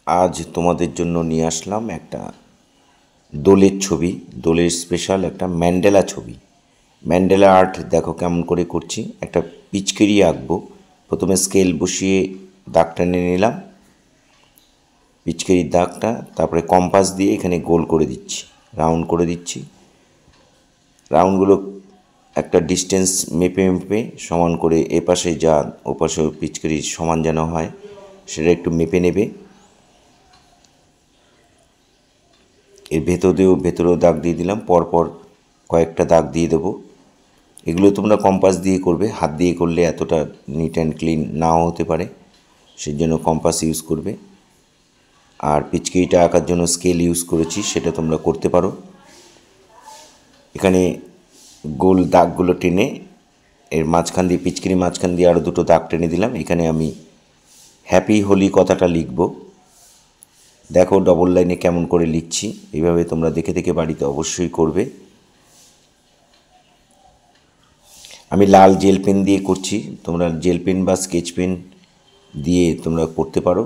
আজ তোমাদের জন্য নিয়ে আসলাম একটা দোলের ছবি, দোলের স্পেশাল একটা ম্যান্ডেলা ছবি। ম্যান্ডেলা আর্ট দেখো কেমন করে করছি। একটা পিচকারি আঁকবো। প্রথমে স্কেল বসিয়ে দাগটা নিয়ে নিলাম, পিচকারির দাগটা, তারপরে কম্পাস দিয়ে এখানে গোল করে দিচ্ছি, রাউন্ড করে দিচ্ছি। রাউন্ডগুলো একটা ডিস্টেন্স মেপে মেপে সমান করে, এপাশে যা ওপাশে পিচকারির সমান যেন হয় সেটা একটু মেপে নেবে। এর ভেতরেও দাগ দিয়ে দিলাম, পরপর কয়েকটা দাগ দিয়ে দেবো। এগুলো তোমরা কম্পাস দিয়ে করবে, হাত দিয়ে করলে এতটা নিট অ্যান্ড ক্লিন নাও হতে পারে, সেই জন্য কম্পাস ইউজ করবে। আর পিচকারিটা আঁকার জন্য স্কেল ইউজ করেছি, সেটা তোমরা করতে পারো। এখানে গোল দাগগুলো টেনে এর মাঝখান দিয়ে, পিচকারি মাঝখান দিয়ে আরও দুটো দাগ টেনে দিলাম। এখানে আমি হ্যাপি হোলি কথাটা লিখব। দেখো ডবল লাইনে কেমন করে লিখছি, এইভাবে তোমরা দেখে দেখে বাড়িতে অবশ্যই করবে। আমি লাল জেল পেন দিয়ে করছি, তোমরা জেল পেন বা স্কেচ পেন দিয়ে তোমরা করতে পারো।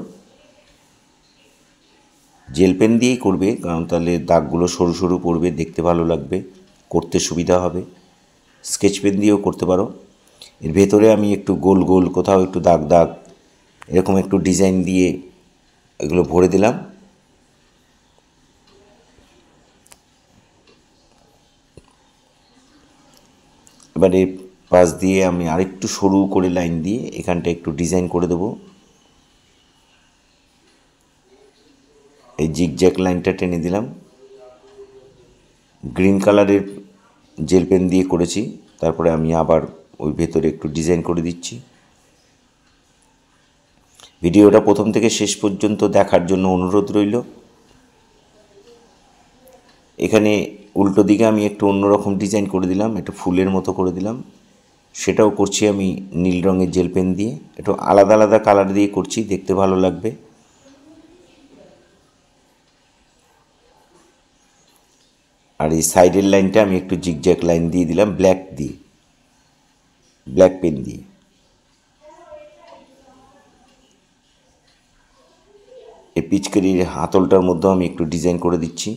জেল পেন দিয়েই করবে, কারণ তাহলে দাগগুলো সরু সরু পড়বে, দেখতে ভালো লাগবে, করতে সুবিধা হবে। স্কেচ পেন দিয়েও করতে পারো। এর ভেতরে আমি একটু গোল গোল, কোথাও একটু দাগ দাগ, এরকম একটু ডিজাইন দিয়ে এগুলো ভরে দিলাম। এবারে পাশ দিয়ে আমি আরেকটু সরু করে লাইন দিয়ে এখানটা একটু ডিজাইন করে দেবো। এই জিগজ্যাগ লাইনটা টেনে দিলাম। গ্রিন কালারের জেল পেন দিয়ে করেছি, তারপরে আমি আবার ওই ভেতরে একটু ডিজাইন করে দিচ্ছি। ভিডিওটা প্রথম থেকে শেষ পর্যন্ত দেখার জন্য অনুরোধ রইল। এখানে উল্টো দিকে আমি একটু অন্যরকম ডিজাইন করে দিলাম, একটু ফুলের মতো করে দিলাম। সেটাও করছি আমি নীল রঙের জেল পেন দিয়ে, একটু আলাদা আলাদা কালার দিয়ে করছি, দেখতে ভালো লাগবে। আর এই সাইডের লাইনটা আমি একটু জিগজ্যাগ লাইন দিয়ে দিলাম, ব্ল্যাক পেন দিয়ে। এই পিচকারির হাতলটার মধ্যেও আমি একটু ডিজাইন করে দিচ্ছি।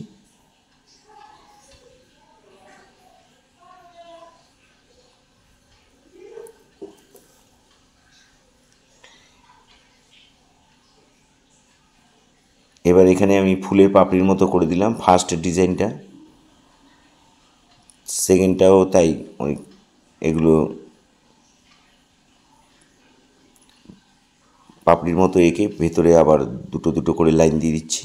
এবার এখানে আমি ফুলের পাপড়ির মতো করে দিলাম ফার্স্ট ডিজাইনটা, সেকেন্ডটাও তাই। ওই এগুলো পাপড়ির মতো এঁকে ভেতরে আবার দুটো দুটো করে লাইন দিয়ে দিচ্ছি,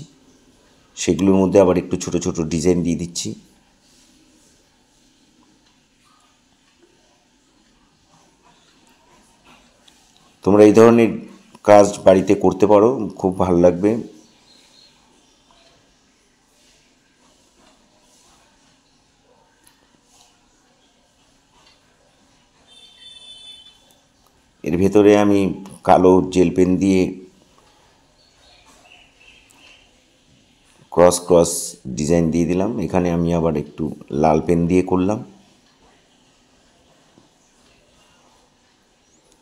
সেগুলোর মধ্যে আবার একটু ছোট ছোট ডিজাইন দিয়ে দিচ্ছি। তোমরা এই ধরনের কাজ বাড়িতে করতে পারো, খুব ভালো লাগবে। এর ভেতরে আমি কালো জেল পেন দিয়ে ক্রস ক্রস ডিজাইন দিয়ে দিলাম। এখানে আমি আবার একটু লাল পেন দিয়ে করলাম।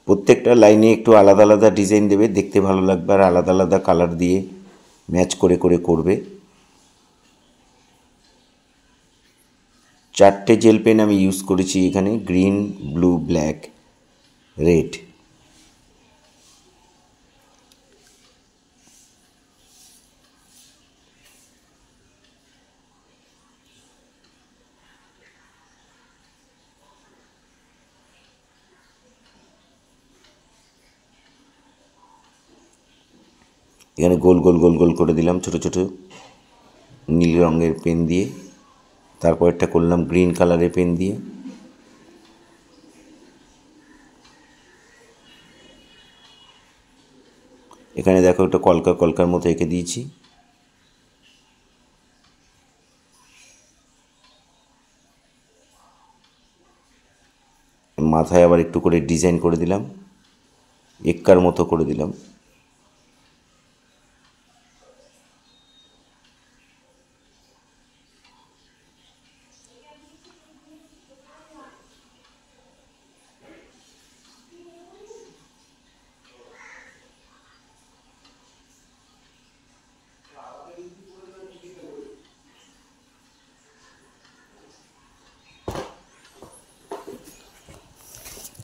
প্রত্যেকটা লাইনে একটু আলাদা আলাদা ডিজাইন দেবে, দেখতে ভালো লাগবে, আর আলাদা আলাদা কালার দিয়ে ম্যাচ করে করে করবে। 4টে জেল পেন আমি ইউজ করেছি এখানে, গ্রিন, ব্লু, ব্ল্যাক, রেড। এখানে গোল গোল গোল গোল করে দিলাম ছোট ছোট নীল রঙের পেন দিয়ে, তারপরটা করলাম গ্রিন কালারের পেন দিয়ে। এখানে দেখো একটা কলকা কলকার মতো এঁকে দিয়েছি। মাথায় আবার একটু করে ডিজাইন করে দিলাম, এক্কার মতো করে দিলাম।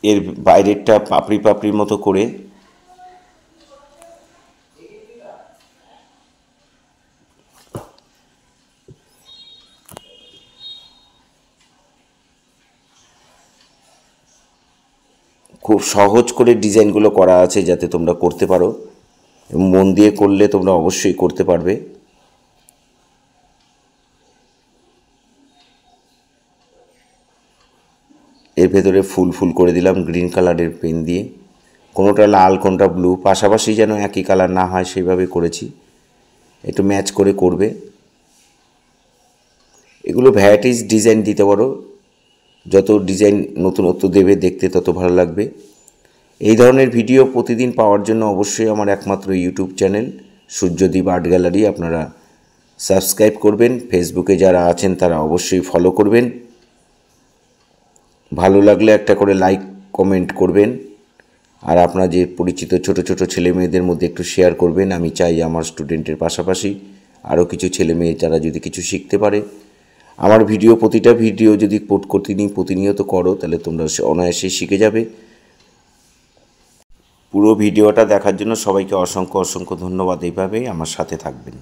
এর বাইরেরটা পাপড়ি পাপড়ির মতো করে খুব সহজ করে ডিজাইনগুলো করা আছে যাতে তোমরা করতে পারো, এবং মন দিয়ে করলে তোমরা অবশ্যই করতে পারবে। এর ভেতরে ফুল ফুল করে দিলাম গ্রিন কালারের পেন দিয়ে, কোনোটা লাল কোনোটা ব্লু, পাশাপাশি যেন একই কালার না হয় সেইভাবে করেছি, একটু ম্যাচ করে করবে। এগুলো ভ্যারাইটিস ডিজাইন দিতে পারো, যত ডিজাইন নতুনত্ব দেবে দেখতে তত ভালো লাগবে। এই ধরনের ভিডিও প্রতিদিন পাওয়ার জন্য অবশ্যই আমার একমাত্র YouTube channel Suryadip art gallery আপনারা সাবস্ক্রাইব করবেন। ফেসবুকে যারা আছেন তারা অবশ্যই ফলো করবেন। ভালো লাগলে একটা করে লাইক কমেন্ট করবেন, আর আপনার যে পরিচিত ছোট ছোট ছেলে মেয়েদের মধ্যে একটু শেয়ার করবেন। আমি চাই আমার স্টুডেন্টের পাশাপাশি আরও কিছু ছেলে মেয়ে যারা যদি কিছু শিখতে পারে। আমার ভিডিও প্রতিটা ভিডিও যদি প্রতিনিয়ত করো তাহলে তোমরা অনায়াসেই শিখে যাবে। পুরো ভিডিওটা দেখার জন্য সবাইকে অসংখ্য অসংখ্য ধন্যবাদ। এইভাবেই আমার সাথে থাকবেন।